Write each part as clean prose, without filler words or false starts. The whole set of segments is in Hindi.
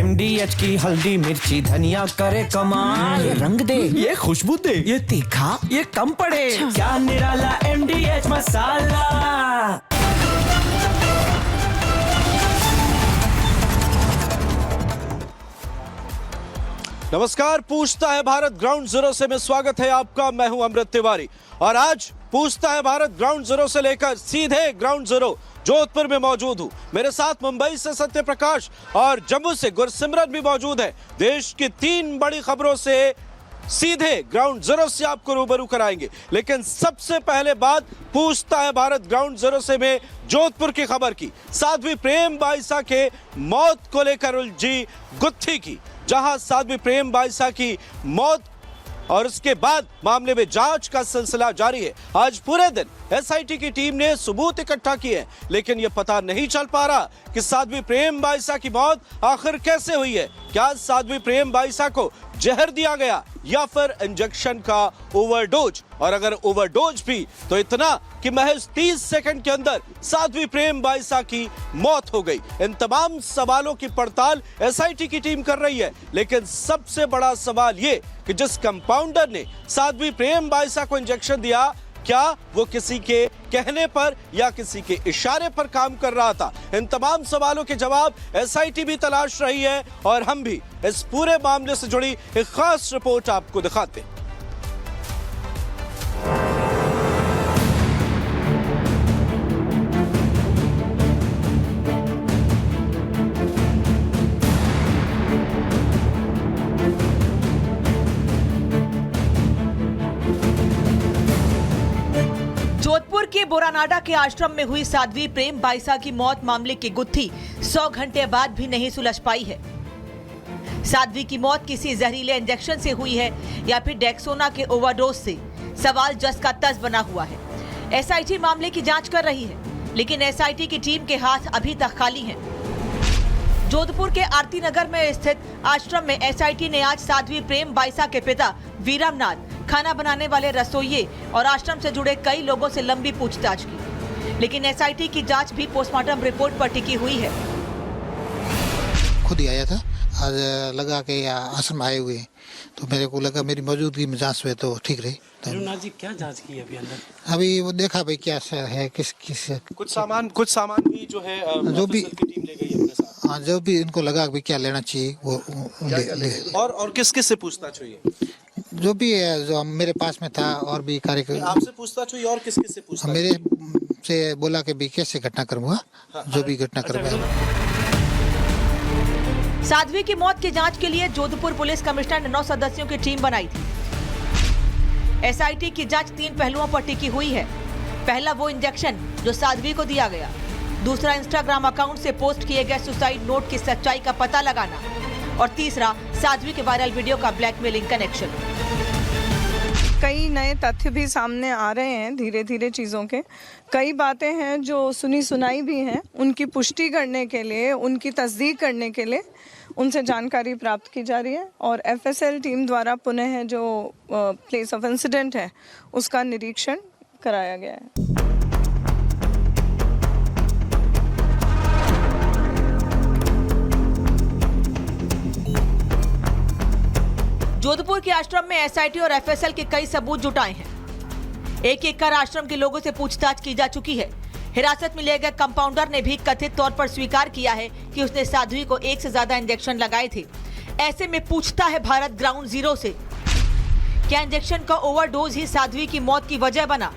MDH की हल्दी मिर्ची धनिया करे कमाल। ये रंग दे, ये खुशबू दे, ये तीखा, ये कम पड़े। क्या निराला MDH मसाला। नमस्कार, पूछता है भारत ग्राउंड जीरो से में स्वागत है आपका। मैं हूं अमृत तिवारी और आज पूछता है भारत ग्राउंड जीरो से लेकर सीधे ग्राउंड जीरो जोधपुर में मौजूद हूं। मेरे साथ मुंबई से सत्य प्रकाश और जम्मू से गुरसिमरन भी मौजूद है। देश की 3 बड़ी खबरों से सीधे ग्राउंड जीरो से आपको रूबरू कराएंगे, लेकिन सबसे पहले बात पूछता है भारत ग्राउंड जीरो से में जोधपुर की खबर की। साध्वी प्रेम बाईसा के मौत को लेकर उलझी गुत्थी की, जहां साध्वी प्रेम बाईसा की मौत और उसके बाद मामले में जांच का सिलसिला जारी है। आज पूरे दिन एसआईटी की टीम ने सबूत इकट्ठा किए, लेकिन यह पता नहीं चल पा रहा कि साध्वी प्रेम बाईसा की मौत आखिर कैसे हुई है। क्या साध्वी प्रेम बाईसा को जहर दिया गया या फिर इंजेक्शन का ओवरडोज, और अगर ओवरडोज भी तो इतना कि महज 30 सेकंड के अंदर साध्वी प्रेम बाईसा की मौत हो गई। इन तमाम सवालों की पड़ताल एसआईटी की टीम कर रही है, लेकिन सबसे बड़ा सवाल ये कि जिस कंपाउंडर ने साध्वी प्रेम बाईसा को इंजेक्शन दिया, क्या वो किसी के कहने पर या किसी के इशारे पर काम कर रहा था? इन तमाम सवालों के जवाब एसआईटी भी तलाश रही है और हम भी इस पूरे मामले से जुड़ी एक खास रिपोर्ट आपको दिखाते हैं। जोधपुर के बोरानाडा के आश्रम में हुई साध्वी प्रेम बाईसा की मौत मामले की गुत्थी 100 घंटे बाद भी नहीं सुलझ पाई है। साध्वी की मौत किसी जहरीले इंजेक्शन से हुई है या फिर डेक्सोना के ओवरडोज से, सवाल जस का तस बना हुआ है। एसआईटी मामले की जांच कर रही है, लेकिन एसआईटी की टीम के हाथ अभी तक खाली हैं। जोधपुर के आरती नगर में स्थित आश्रम में एसआईटी ने आज साध्वी प्रेम बाईसा के पिता वीरमनाथ, खाना बनाने वाले रसोइये और आश्रम से जुड़े कई लोगों से लंबी पूछताछ की, लेकिन एसआईटी की जांच भी पोस्टमार्टम रिपोर्ट पर टिकी हुई है। खुद ही आया था, आज लगा के आश्रम आए हुए, तो मेरे को लगा मेरी मौजूदगी में जांच हुए तो ठीक रही। वीरमनाथ जी क्या जांच की अभी अंदर? अभी वो देखा भाई क्या है, किस कुछ सामान भी जो है जो भी टीम ले गई अपने साथ। हाँ, जो भी इनको लगा भी क्या लेना चाहिए वो ले। और किस से पूछताछ हुई है? जो भी है, जो मेरे पास में था और भी कार्यक्रम आपसे पूछताछ हुई और किस से पूछताछ? मेरे से बोला कि भी कैसे घटनाक्रम हुआ, जो भी घटनाक्रम है। साध्वी की मौत की जांच के लिए जोधपुर पुलिस कमिश्नर ने 9 सदस्यों की टीम बनाई थी। एसआईटी की जांच 3 पहलुओं पर टिकी हुई है। पहला वो इंजेक्शन जो साध्वी को दिया गया, दूसरा इंस्टाग्राम अकाउंट से पोस्ट किए गए सुसाइड नोट की सच्चाई का पता लगाना, और तीसरा साध्वी के वायरल वीडियो का ब्लैकमेलिंग कनेक्शन। कई नए तथ्य भी सामने आ रहे हैं धीरे धीरे चीज़ों के। कई बातें हैं जो सुनी सुनाई भी हैं, उनकी पुष्टि करने के लिए, उनकी तस्दीक करने के लिए उनसे जानकारी प्राप्त की जा रही है, और एफएसएल टीम द्वारा पुनः जो प्लेस ऑफ इंसिडेंट है उसका निरीक्षण कराया गया है। जोधपुर के आश्रम में एसआईटी और एफएसएल के कई सबूत जुटाए हैं। एक एक कर आश्रम के लोगों से पूछताछ की जा चुकी है। हिरासत में लिए गए कंपाउंडर ने भी कथित तौर पर स्वीकार किया है कि उसने साध्वी को 1 से ज्यादा इंजेक्शन लगाए थे। ऐसे में पूछता है भारत ग्राउंड जीरो से, क्या इंजेक्शन का ओवरडोज ही साध्वी की मौत की वजह बना?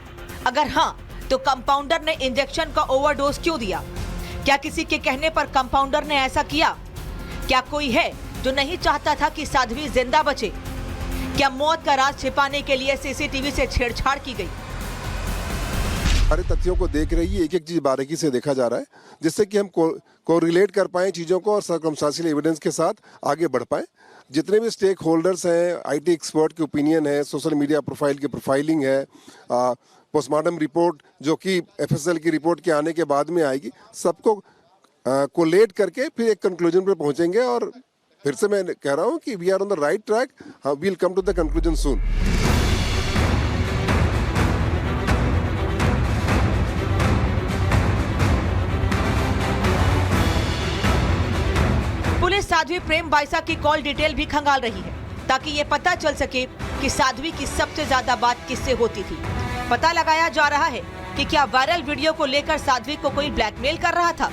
अगर हाँ, तो कंपाउंडर ने इंजेक्शन का ओवरडोज क्यों दिया? क्या किसी के कहने पर कंपाउंडर ने ऐसा किया? क्या कोई है जो नहीं चाहता था कि साध्वी जिंदा बचे? क्या मौत का राज छिपाने के लिए सीसीटीवी से छेड़छाड़ की गई? सारे तथ्यों को देख रही है, एक एक चीज बारीकी से देखा जा रहा है, जिससे कि हम कोरिलेट कर पाए चीजों को और सर्कमस्टेंशियल एविडेंस के साथ आगे बढ़ पाए। जितने भी स्टेक होल्डर्स हैं, आईटी एक्सपर्ट के ओपिनियन है, सोशल मीडिया प्रोफाइल की प्रोफाइलिंग है, पोस्टमार्टम रिपोर्ट जो कि एफएसएल की रिपोर्ट के आने के बाद में आएगी, सबको कोलेट करके फिर एक कंक्लूजन पर पहुंचेंगे। और फिर से मैं कह रहा हूं कि we are on the right track, we will come to the conclusion soon. Police Sadhvi Prem Baisa की कॉल डिटेल भी खंगाल रही है ताकि ये पता चल सके कि साध्वी की सबसे ज्यादा बात किससे होती थी। पता लगाया जा रहा है कि क्या वायरल वीडियो को लेकर साध्वी को कोई ब्लैकमेल कर रहा था।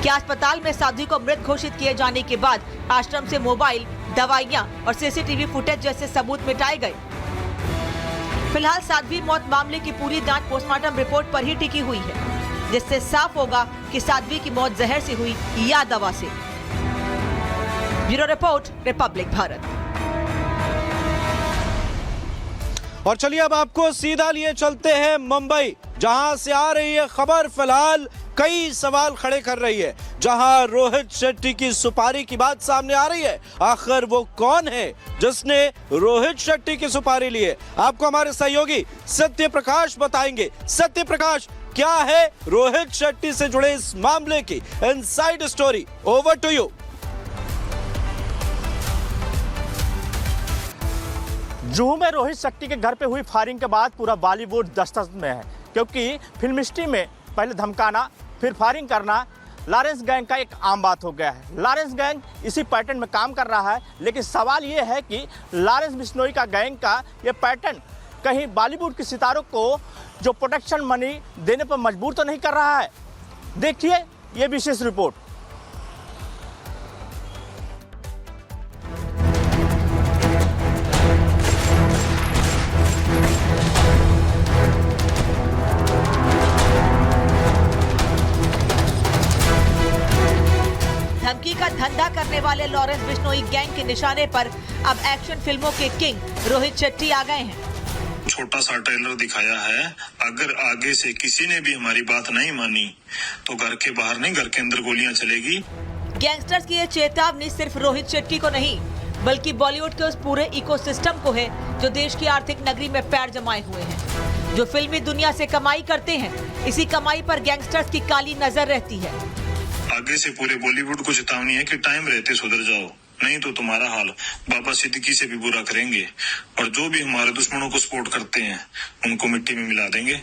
क्या अस्पताल में साध्वी को मृत घोषित किए जाने के बाद आश्रम से मोबाइल, दवाइयां और सीसीटीवी फुटेज जैसे सबूत मिटाए गए। फिलहाल साध्वी मौत मामले की पूरी जांच पोस्टमार्टम रिपोर्ट पर ही टिकी हुई है, जिससे साफ होगा कि साध्वी की मौत जहर से हुई या दवा से। Bureau report, Republic Bharat. और चलिए अब आपको सीधा लिए चलते हैं मुंबई, जहां से आ रही है खबर फिलहाल कई सवाल खड़े कर रही है। जहां रोहित शेट्टी की सुपारी की बात सामने आ रही है, आखिर वो कौन है जिसने रोहित शेट्टी की सुपारी ली है? आपको हमारे सहयोगी सत्य प्रकाश बताएंगे। सत्य प्रकाश, क्या है रोहित शेट्टी से जुड़े इस मामले की inside story? Over to you. Juhu में रोहित शेट्टी के घर पे हुई फायरिंग के बाद पूरा बॉलीवुड दस्तक में है, क्योंकि फिल्म इंडस्ट्री में पहले धमकाना फिर फायरिंग करना लॉरेंस गैंग का एक आम बात हो गया है। लॉरेंस गैंग इसी पैटर्न में काम कर रहा है, लेकिन सवाल ये है कि लॉरेंस बिश्नोई का गैंग का ये पैटर्न कहीं बॉलीवुड के सितारों को जो प्रोटेक्शन मनी देने पर मजबूर तो नहीं कर रहा है। देखिए ये विशेष रिपोर्ट। धमकी का धंधा करने वाले लॉरेंस बिश्नोई गैंग के निशाने पर अब एक्शन फिल्मों के किंग रोहित शेट्टी आ गए हैं। छोटा सा ट्रेलर दिखाया है, अगर आगे से किसी ने भी हमारी बात नहीं मानी तो घर के बाहर नहीं घर के अंदर गोलियां चलेगी। गैंगस्टर्स की ये चेतावनी सिर्फ रोहित शेट्टी को नहीं बल्कि बॉलीवुड के उस पूरे इकोसिस्टम को है जो देश की आर्थिक नगरी में पैर जमाए हुए हैं, जो फिल्मी दुनिया से कमाई करते हैं। इसी कमाई पर गैंगस्टर्स की काली नजर रहती है। आगे से पूरे बॉलीवुड को चेतावनी है कि टाइम रहते सुधर जाओ, नहीं तो तुम्हारा हाल बाबा सिद्दीकी से भी बुरा करेंगे और जो भी हमारे दुश्मनों को सपोर्ट करते हैं उनको मिट्टी में मिला देंगे।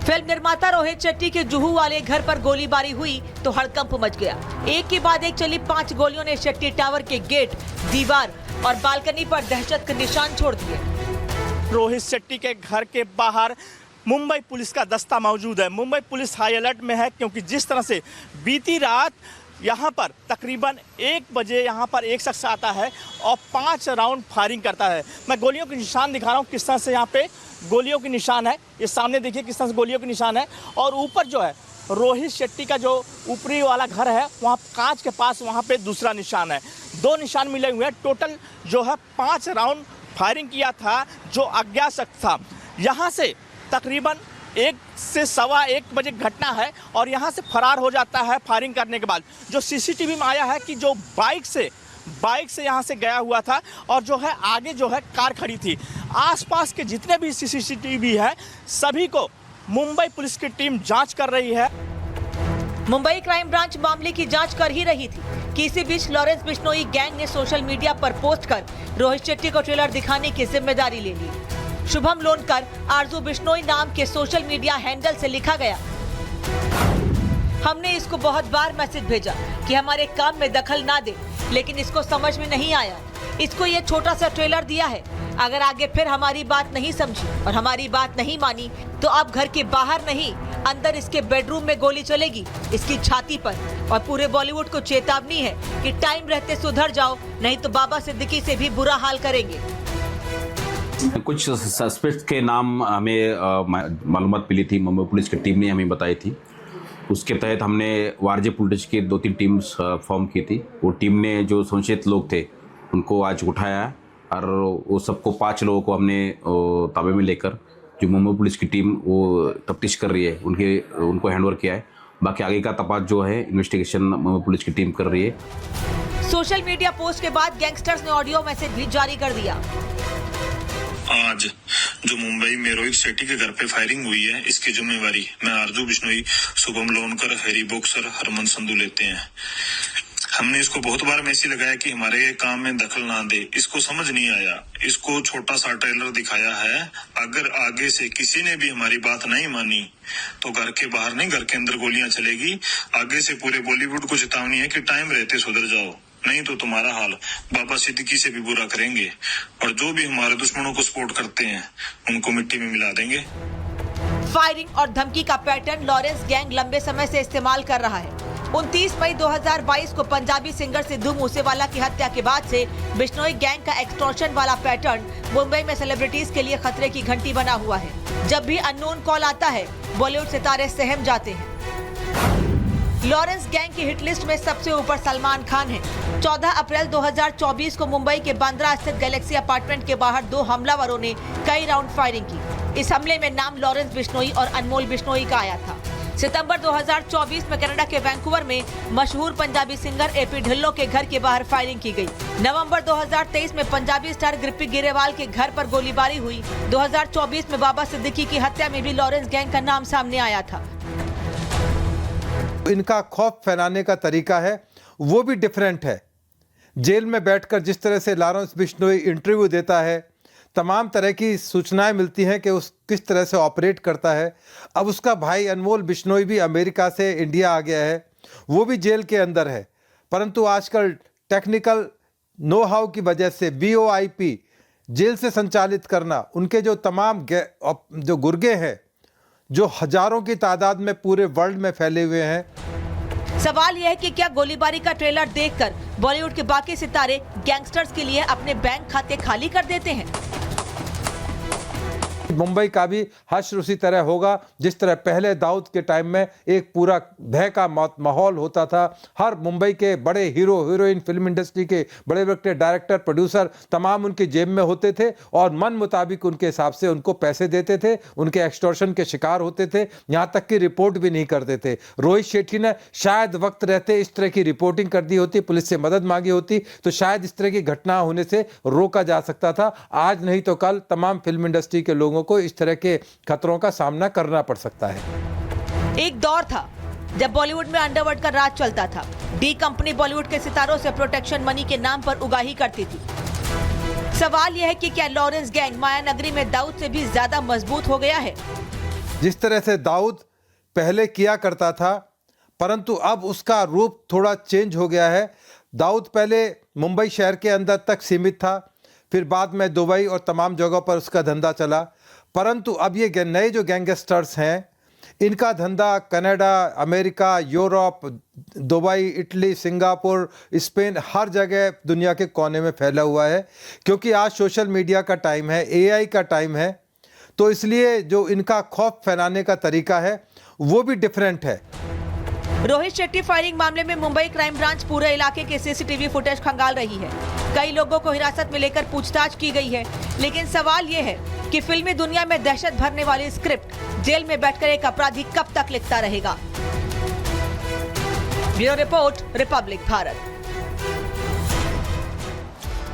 फिल्म निर्माता रोहित शेट्टी के जुहू वाले घर पर गोलीबारी हुई तो हड़कंप मच गया। एक के बाद एक चली 5 गोलियों ने शेट्टी टावर के गेट, दीवार और बालकनी पर दहशत के निशान छोड़ दिए। रोहित शेट्टी के घर के बाहर मुंबई पुलिस का दस्ता मौजूद है। मुंबई पुलिस हाई अलर्ट में है, क्योंकि जिस तरह से बीती रात यहाँ पर तकरीबन 1 बजे यहाँ पर एक शख्स आता है और 5 राउंड फायरिंग करता है। मैं गोलियों के निशान दिखा रहा हूँ किस तरह से यहाँ पे गोलियों के निशान है। ये सामने देखिए किस तरह से गोलियों के निशान है। और ऊपर जो है रोहित शेट्टी का जो ऊपरी वाला घर है, वहाँ कांच के पास वहाँ पे दूसरा निशान है। 2 निशान मिले हुए हैं। टोटल जो है 5 राउंड फायरिंग किया था जो अज्ञात शख्स था। यहाँ से तकरीबन 1 से सवा 1 बजे घटना है और यहाँ से फरार हो जाता है फायरिंग करने के बाद। जो सीसीटीवी में आया है कि जो बाइक से यहाँ से गया हुआ था और जो है आगे जो है कार खड़ी थी। आसपास के जितने भी सीसीटीवी है सभी को मुंबई पुलिस की टीम जांच कर रही है। मुंबई क्राइम ब्रांच मामले की जांच कर ही रही थी कि इसी बीच लॉरेंस बिश्नोई गैंग ने सोशल मीडिया पर पोस्ट कर रोहित शेट्टी को ट्रेलर दिखाने की जिम्मेदारी ले ली। शुभम लोनकर आरजू बिश्नोई नाम के सोशल मीडिया हैंडल से लिखा गया, हमने इसको बहुत बार मैसेज भेजा कि हमारे काम में दखल ना दे, लेकिन इसको समझ में नहीं आया। इसको ये छोटा सा ट्रेलर दिया है। अगर आगे फिर हमारी बात नहीं समझी और हमारी बात नहीं मानी तो अब घर के बाहर नहीं अंदर इसके बेडरूम में गोली चलेगी, इसकी छाती पर। और पूरे बॉलीवुड को चेतावनी है कि टाइम रहते सुधर जाओ, नहीं तो बाबा सिद्दीकी से भी बुरा हाल करेंगे। कुछ सस्पेक्ट के नाम हमें मालूमात मिली थी, मुंबई पुलिस की टीम ने हमें बताई थी। उसके तहत हमने वारजे पुलिस की 2-3 टीम्स फॉर्म की थी। वो टीम ने जो संशयित लोग थे उनको आज उठाया और वो सबको 5 लोगों को हमने ताबे में लेकर जो मुंबई पुलिस की टीम वो तफ्तीश कर रही है उनको हैंडओवर किया है। बाकी आगे का तपास जो है इन्वेस्टिगेशन मुंबई पुलिस की टीम कर रही है। सोशल मीडिया पोस्ट के बाद गैंगस्टर्स ने ऑडियो मैसेज भी जारी कर दिया। आज जो मुंबई में रोहित शेट्टी के घर पे फायरिंग हुई है, इसकी जिम्मेवारी मैं आरजू बिश्नोई, शुभम लोनकर, हैरी बॉक्सर, हरमन संधू लेते हैं। हमने इसको बहुत बार मैसेज लगाया कि हमारे काम में दखल ना दे, इसको समझ नहीं आया। इसको छोटा सा ट्रेलर दिखाया है। अगर आगे से किसी ने भी हमारी बात नहीं मानी तो घर के बाहर नहीं घर के अंदर गोलियां चलेगी। आगे से पूरे बॉलीवुड को चेतावनी है कि टाइम रहते सुधर जाओ, नहीं तो तुम्हारा हाल बाबा सिद्दीकी से भी बुरा करेंगे और जो भी हमारे दुश्मनों को सपोर्ट करते हैं उनको मिट्टी में मिला देंगे। फायरिंग और धमकी का पैटर्न लॉरेंस गैंग लंबे समय से इस्तेमाल कर रहा है। 29 मई 2022 को पंजाबी सिंगर सिद्धू मूसेवाला की हत्या के बाद से बिश्नोई गैंग का एक्सटॉर्शन वाला पैटर्न मुंबई में सेलिब्रिटीज के लिए खतरे की घंटी बना हुआ है। जब भी अननोन कॉल आता है, बॉलीवुड सितारे सहम जाते हैं। लॉरेंस गैंग की हिट लिस्ट में सबसे ऊपर सलमान खान है। 14 अप्रैल 2024 को मुंबई के बांद्रा स्थित गैलेक्सी अपार्टमेंट के बाहर 2 हमलावरों ने कई राउंड फायरिंग की। इस हमले में नाम लॉरेंस बिश्नोई और अनमोल बिश्नोई का आया था। सितंबर 2024 में कनाडा के वैंकूवर में मशहूर पंजाबी सिंगर एपी ढिल्लों के घर के बाहर फायरिंग की गई। नवंबर 2023 में पंजाबी स्टार गिप्पी गिरेवाल के घर पर गोलीबारी हुई। 2024 में बाबा सिद्दीकी की हत्या में भी लॉरेंस गैंग का नाम सामने आया था। इनका खौफ फैलाने का तरीका है वो भी डिफरेंट है। जेल में बैठकर जिस तरह से लॉरेंस बिश्नोई इंटरव्यू देता है, तमाम तरह की सूचनाएं मिलती हैं कि उस किस तरह से ऑपरेट करता है। अब उसका भाई अनमोल बिश्नोई भी अमेरिका से इंडिया आ गया है, वो भी जेल के अंदर है। परंतु आजकल टेक्निकल नो हाउ की वजह से BOIP जेल से संचालित करना, उनके जो तमाम जो गुर्गे हैं जो हजारों की तादाद में पूरे वर्ल्ड में फैले हुए हैं। सवाल यह है कि क्या गोलीबारी का ट्रेलर देखकर बॉलीवुड के बाकी सितारे गैंगस्टर्स के लिए अपने बैंक खाते खाली कर देते हैं? मुंबई का भी हश्र उसी तरह होगा जिस तरह पहले दाऊद के टाइम में एक पूरा भय का माहौल होता था। हर मुंबई के बड़े हीरो हीरोइन, फिल्म इंडस्ट्री के बड़े बड़े डायरेक्टर, प्रोड्यूसर तमाम उनके जेब में होते थे और मन मुताबिक उनके हिसाब से उनको पैसे देते थे, उनके एक्सटॉर्शन के शिकार होते थे, यहाँ तक कि रिपोर्ट भी नहीं करते थे। रोहित शेट्टी ने शायद वक्त रहते इस तरह की रिपोर्टिंग कर दी होती, पुलिस से मदद मांगी होती, तो शायद इस तरह की घटना होने से रोका जा सकता था। आज नहीं तो कल तमाम फिल्म इंडस्ट्री के लोगों को इस तरह के खतरों का सामना करना पड़ सकता है। एक दौर था जब बॉलीवुड में अंडरवर्ल्ड का राज चलता था। डी कंपनी बॉलीवुड के सितारों से प्रोटेक्शन मनी के नाम पर उगाही करती थी। सवाल यह है कि क्या लॉरेंस गैंग माया नगरी में दाऊद से भी ज्यादा मजबूत हो गया है? जिस तरह से दाऊद पहले किया करता था, परंतु अब उसका रूप थोड़ा चेंज हो गया है। दाऊद पहले मुंबई शहर के अंदर तक सीमित था, फिर बाद में दुबई और तमाम जगहों पर उसका धंधा चला। परंतु अब ये नए जो गैंगस्टर्स हैं, इनका धंधा Canada, America, Europe, Dubai, Italy, Singapore, Spain, हर जगह दुनिया के कोने में फैला हुआ है। क्योंकि आज सोशल मीडिया का टाइम है, AI का टाइम है, तो इसलिए जो इनका खौफ फैलाने का तरीका है वो भी डिफरेंट है। रोहित शेट्टी फायरिंग मामले में मुंबई क्राइम ब्रांच पूरे इलाके के CCTV फुटेज खंगाल रही है। कई लोगों को हिरासत में लेकर पूछताछ की गई है, लेकिन सवाल ये है कि फिल्मी दुनिया में दहशत भरने वाली स्क्रिप्ट जेल में बैठकर एक अपराधी कब तक लिखता रहेगा? Bureau report, Republic Bharat.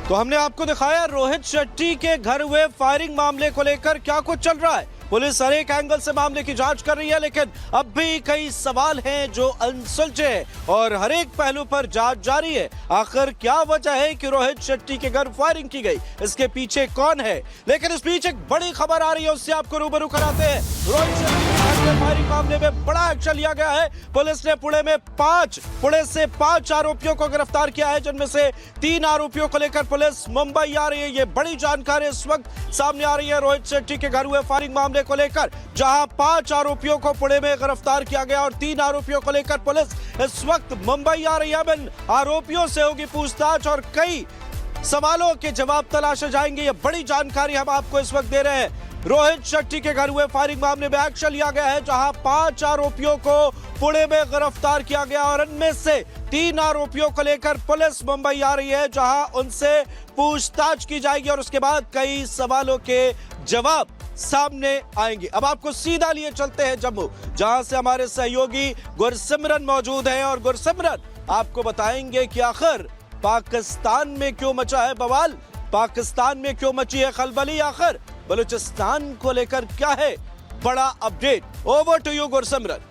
तो हमने आपको दिखाया रोहित शेट्टी के घर हुए फायरिंग मामले को लेकर क्या कुछ चल रहा है। पुलिस हर एक एंगल से मामले की जांच कर रही है, लेकिन अब भी कई सवाल हैं जो अनसुलझे हैं और हर एक पहलू पर जांच जारी है। आखिर क्या वजह है कि रोहित शेट्टी के घर फायरिंग की गई, इसके पीछे कौन है? लेकिन इस बीच एक बड़ी खबर आ रही है, उससे आपको रूबरू कराते हैं। रोहित शेट्टी के फायरिंग मामले में बड़ा एक्शन लिया गया है। पुलिस ने पुणे से 5 आरोपियों को गिरफ्तार किया है, जिनमें से 3 आरोपियों को लेकर पुलिस मुंबई आ रही है। ये बड़ी जानकारी इस वक्त सामने आ रही है रोहित शेट्टी के घर हुए फायरिंग मामले को लेकर, जहां 5 आरोपियों को पुणे में गिरफ्तार किया गया और 3 आरोपियों को लेकर पुलिस इस वक्त मुंबई आ रही है। इन आरोपियों से होगी पूछताछ और कई सवालों के जवाब तलाशे जाएंगे। ये बड़ी जानकारी हम आपको इस वक्त दे रहे हैं। रोहित शेट्टी के घर हुए फायरिंग मामले में एक्शन लिया गया है, जहां 5 आरोपियों को पुणे में गिरफ्तार किया गया और इनमें से 3 आरोपियों को लेकर पुलिस मुंबई आ रही है, जहां उनसे पूछताछ की जाएगी और उसके बाद कई सवालों के जवाब सामने आएंगे। अब आपको सीधा लिए चलते हैं जम्मू, जहां से हमारे सहयोगी गुरसिमरन मौजूद हैं और गुरसिमरन आपको बताएंगे कि आखिर पाकिस्तान में क्यों मचा है बवाल, पाकिस्तान में क्यों मची है खलबली, आखिर बलूचिस्तान को लेकर क्या है बड़ा update. Over to you Gursimran.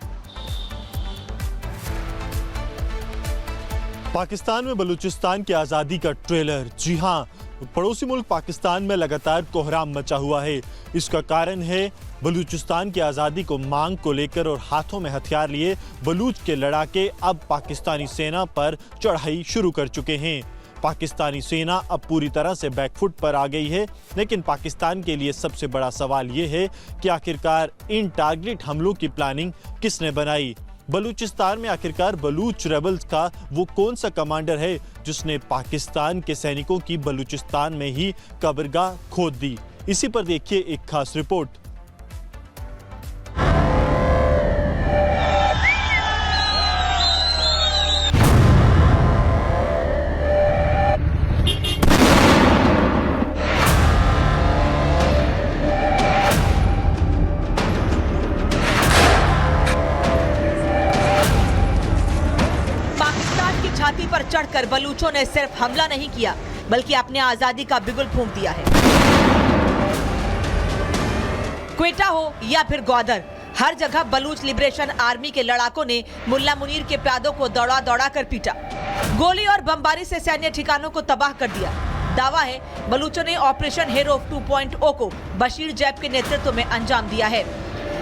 Pakistan में बलूचिस्तान की आज़ादी का ट्रेलर। जी हाँ, पड़ोसी मुल्क पाकिस्तान में लगातार कोहराम मचा हुआ है। इसका कारण है बलूचिस्तान की आज़ादी को मांग को लेकर और हाथों में हथियार लिए बलूच के लड़ाके अब पाकिस्तानी सेना पर चढ़ाई शुरू कर चुके हैं। पाकिस्तानी सेना अब पूरी तरह से बैकफुट पर आ गई है, लेकिन पाकिस्तान के लिए सबसे बड़ा सवाल ये है कि आखिरकार इन टारगेट हमलों की प्लानिंग किसने बनाई। बलूचिस्तान में आखिरकार बलूच रेबल्स का वो कौन सा कमांडर है जिसने पाकिस्तान के सैनिकों की बलूचिस्तान में ही कब्रगाह खोद दी। इसी पर देखिए एक खास रिपोर्ट। छाती पर चढ़कर बलूचों ने सिर्फ हमला नहीं किया, बल्कि अपने आजादी का बिगुल फूंक दिया है। क्वेटा हो या फिर ग्वादर, हर जगह बलूच लिबरेशन आर्मी के लड़ाकों ने मुल्ला मुनीर के प्यादों को दौड़ा दौड़ा कर पीटा। गोली और बमबारी से सैन्य ठिकानों को तबाह कर दिया। दावा है बलूचों ने ऑपरेशन हीरो 2.0 को बशीर जैब के नेतृत्व में अंजाम दिया है।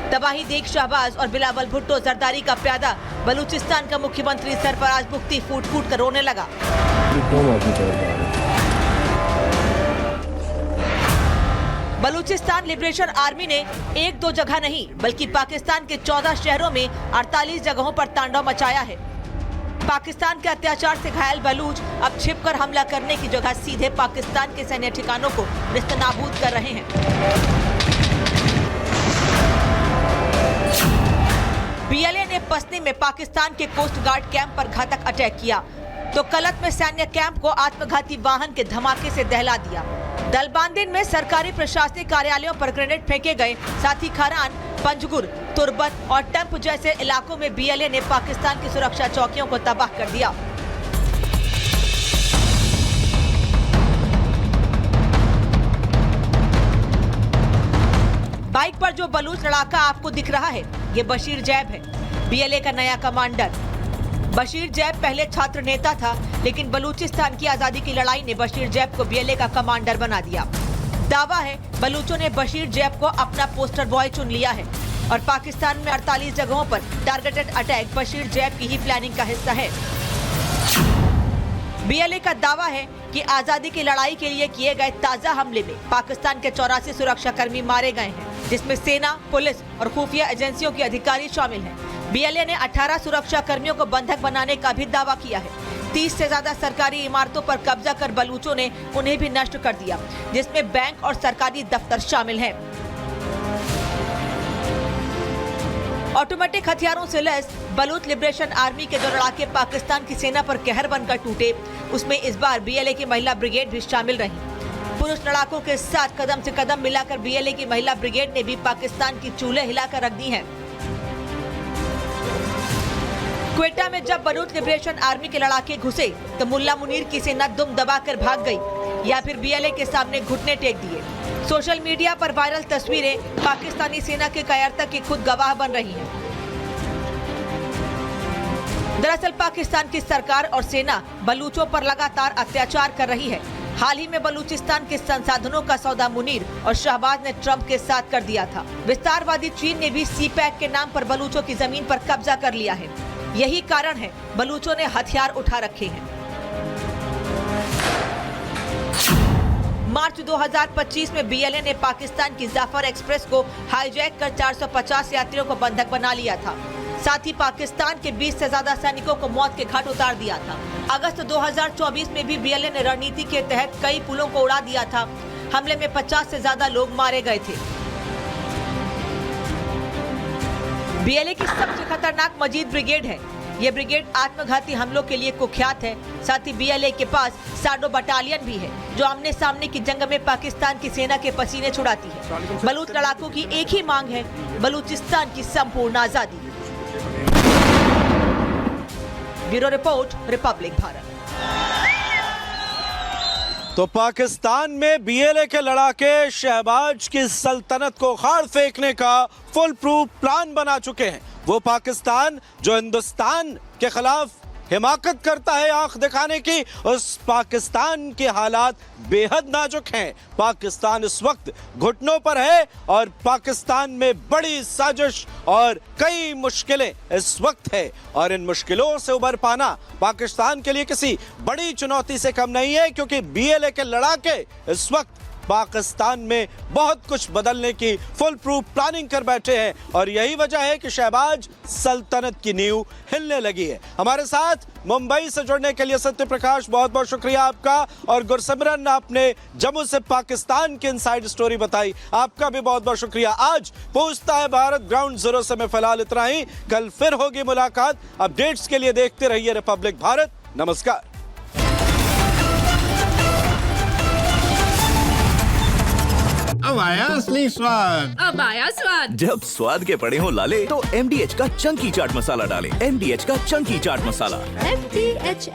तबाही देख शहबाज और बिलावल भुट्टो जरदारी का प्यादा बलूचिस्तान का मुख्यमंत्री सरफराज मुफ्ती फूट फूट कर रोने लगा। बलूचिस्तान लिबरेशन आर्मी ने एक दो जगह नहीं बल्कि पाकिस्तान के 14 शहरों में 48 जगहों पर तांडव मचाया है। पाकिस्तान के अत्याचार से घायल बलूच अब छिपकर हमला करने की जगह सीधे पाकिस्तान के सैन्य ठिकानों को निस्तनाबूद कर रहे हैं। बीएलए ने पसनी में पाकिस्तान के कोस्ट गार्ड कैंप पर घातक अटैक किया, तो कलत में सैन्य कैंप को आत्मघाती वाहन के धमाके से दहला दिया। दलबांदिन में सरकारी प्रशासनिक कार्यालयों पर ग्रेनेड फेंके गए। साथ ही खरान, पंजगुर, तुर्बत और टम्प जैसे इलाकों में बीएलए ने पाकिस्तान की सुरक्षा चौकियों को तबाह कर दिया। बाइक पर जो बलूच लड़ाका आपको दिख रहा है, ये बशीर जैब है, बीएलए का नया कमांडर। बशीर जैब पहले छात्र नेता था, लेकिन बलूचिस्तान की आजादी की लड़ाई ने बशीर जैब को बीएलए का कमांडर बना दिया। दावा है बलूचों ने बशीर जैब को अपना पोस्टर बॉय चुन लिया है और पाकिस्तान में 48 जगहों पर टारगेटेड अटैक बशीर जैब की ही प्लानिंग का हिस्सा है। बीएलए का दावा है कि आजादी की लड़ाई के लिए किए गए ताजा हमले में पाकिस्तान के 84 सुरक्षा कर्मी मारे गए हैं, जिसमें सेना, पुलिस और खुफिया एजेंसियों के अधिकारी शामिल हैं। बीएलए ने 18 सुरक्षा कर्मियों को बंधक बनाने का भी दावा किया है। 30 से ज्यादा सरकारी इमारतों पर कब्जा कर बलूचों ने उन्हें भी नष्ट कर दिया, जिसमें बैंक और सरकारी दफ्तर शामिल हैं। ऑटोमेटिक हथियारों से लैस बलूच लिबरेशन आर्मी के जो लड़ाके पाकिस्तान की सेना पर कहर बनकर टूटे, उसमें इस बार बीएलए की महिला ब्रिगेड भी शामिल रही। पुरुष लड़ाकों के साथ कदम से कदम मिलाकर बीएलए की महिला ब्रिगेड ने भी पाकिस्तान की चूल्हे हिलाकर रख दी हैं। क्वेटा में जब बलूच लिबरेशन आर्मी के लड़ाके घुसे तो मुल्ला मुनीर की सेना दुम दबाकर भाग गई या फिर बीएलए के सामने घुटने टेक दिए। सोशल मीडिया पर वायरल तस्वीरें पाकिस्तानी सेना के कायरता की खुद गवाह बन रही हैं। दरअसल पाकिस्तान की सरकार और सेना बलूचों पर लगातार अत्याचार कर रही है। हाल ही में बलूचिस्तान के संसाधनों का सौदा मुनीर और शहबाज ने ट्रंप के साथ कर दिया था। विस्तारवादी चीन ने भी सीपैक के नाम पर बलूचों की जमीन पर कब्जा कर लिया है। यही कारण है बलूचों ने हथियार उठा रखे हैं। मार्च 2025 में बीएलए ने पाकिस्तान की जाफर एक्सप्रेस को हाईजैक कर 450 यात्रियों को बंधक बना लिया था। साथ ही पाकिस्तान के 20 से ज्यादा सैनिकों को मौत के घाट उतार दिया था। अगस्त 2024 में भी बीएलए ने रणनीति के तहत कई पुलों को उड़ा दिया था। हमले में 50 से ज्यादा लोग मारे गए थे। बीएलए की सबसे खतरनाक मजीद ब्रिगेड है। ये ब्रिगेड आत्मघाती हमलों के लिए कुख्यात है। साथ ही बीएलए के पास साडो बटालियन भी है, जो आमने सामने की जंग में पाकिस्तान की सेना के पसीने छुड़ाती है। बलूच लड़ाकों की एक ही मांग है, बलूचिस्तान की संपूर्ण आजादी। Bureau report, Republic Bharat. तो पाकिस्तान में बीएलए के लड़ाके शहबाज की सल्तनत को खाड़ फेंकने का फुल प्रूफ प्लान बना चुके हैं। वो पाकिस्तान जो हिंदुस्तान के खिलाफ हिमाकत करता है आंख दिखाने की, उस पाकिस्तान के हालात बेहद नाजुक हैं। पाकिस्तान इस वक्त घुटनों पर है और पाकिस्तान में बड़ी साजिश और कई मुश्किलें इस वक्त है, और इन मुश्किलों से उबर पाना पाकिस्तान के लिए किसी बड़ी चुनौती से कम नहीं है, क्योंकि BLA के लड़ाके इस वक्त पाकिस्तान में बहुत कुछ बदलने की फुल प्रूफ प्लानिंग कर बैठे हैं, और यही वजह है कि शहबाज सल्तनत की नींव हिलने लगी है। हमारे साथ मुंबई से जुड़ने के लिए सत्य प्रकाश, बहुत बहुत शुक्रिया आपका, और गुरसिमरन, आपने जम्मू से पाकिस्तान की इनसाइड स्टोरी बताई, आपका भी बहुत बहुत शुक्रिया। आज पूछता है भारत ग्राउंड जीरो से मैं फिलहाल इतना ही, कल फिर होगी मुलाकात। अपडेट्स के लिए देखते रहिए रिपब्लिक भारत। नमस्कार। अब आया असली स्वाद। अब आया स्वाद। जब स्वाद के पड़े हो लाले तो MDH का चंकी चाट मसाला डालें। MDH का चंकी चाट मसाला। MDH